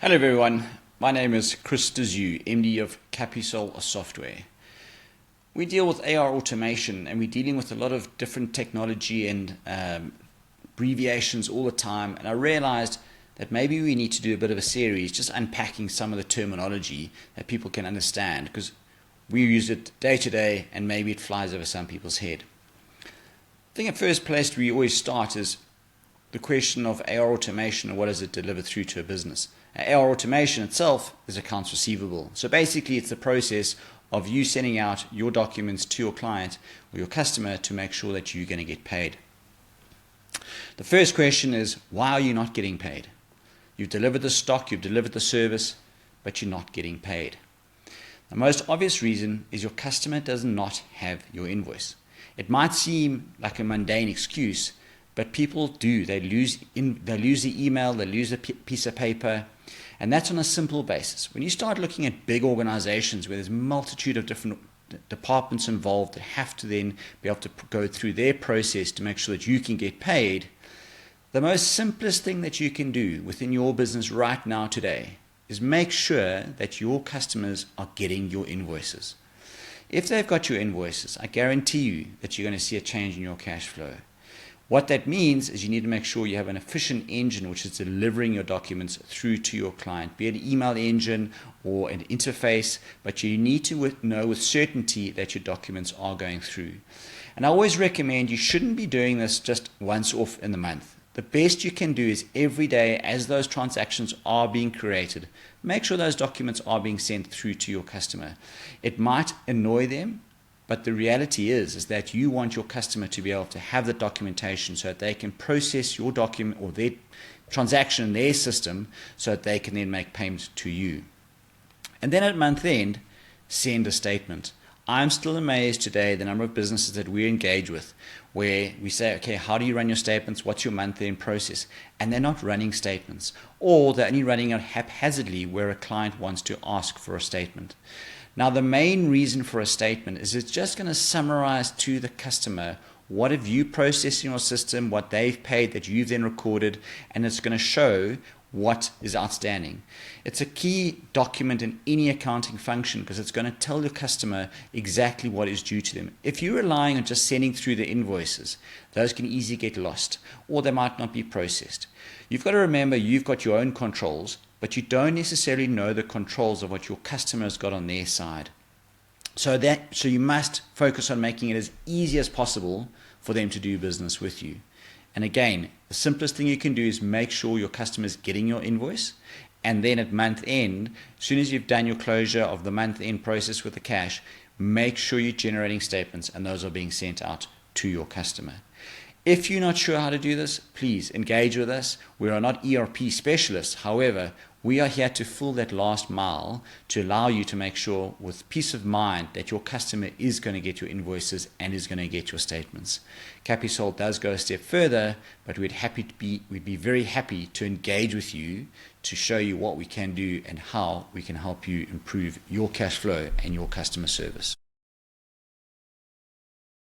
Hello everyone, my name is Chris Dezu, MD of Capisol Software. We deal with AR automation and we're dealing with a lot of different technology and abbreviations all the time, and I realized that maybe we need to do a bit of a series just unpacking some of the terminology that people can understand, because we use it day to day and maybe it flies over some people's head. I think at first place we always start is the question of AR automation and what does it deliver through to a business. AR automation itself is accounts receivable. So basically it's the process of you sending out your documents to your client or your customer to make sure that you're going to get paid. The first question is, why are you not getting paid? You've delivered the stock, you've delivered the service, but you're not getting paid. The most obvious reason is your customer does not have your invoice. It might seem like a mundane excuse, but people do. They lose the email, they lose a piece of paper, and that's on a simple basis. When you start looking at big organizations where there's a multitude of different departments involved that have to then be able to go through their process to make sure that you can get paid, the most simplest thing that you can do within your business right now today is make sure that your customers are getting your invoices. If they've got your invoices, I guarantee you that you're going to see a change in your cash flow. What that means is you need to make sure you have an efficient engine which is delivering your documents through to your client, be it an email engine or an interface, but you need to know with certainty that your documents are going through. And I always recommend you shouldn't be doing this just once off in the month. The best you can do is every day, as those transactions are being created, make sure those documents are being sent through to your customer. It might annoy them, but the reality is that you want your customer to be able to have the documentation so that they can process your document or their transaction in their system so that they can then make payment to you. And then at month end, send a statement. I'm still amazed today the number of businesses that we engage with where we say, okay, how do you run your statements? What's your month end process? And they're not running statements, or they're only running it haphazardly where a client wants to ask for a statement. Now, the main reason for a statement is it's just going to summarize to the customer what have you processed in your system, what they've paid that you've then recorded, and it's going to show what is outstanding. It's a key document in any accounting function because it's going to tell the customer exactly what is due to them. If you're relying on just sending through the invoices, those can easily get lost or they might not be processed. You've got to remember you've got your own controls, but you don't necessarily know the controls of what your customer has got on their side. So you must focus on making it as easy as possible for them to do business with you. And again, the simplest thing you can do is make sure your customer is getting your invoice, and then at month end, as soon as you've done your closure of the month end process with the cash, make sure you're generating statements and those are being sent out to your customer. If you're not sure how to do this, please engage with us. We are not ERP specialists. However, we are here to fill that last mile to allow you to make sure with peace of mind that your customer is going to get your invoices and is going to get your statements. Capisol does go a step further, but we'd be very happy to engage with you to show you what we can do and how we can help you improve your cash flow and your customer service.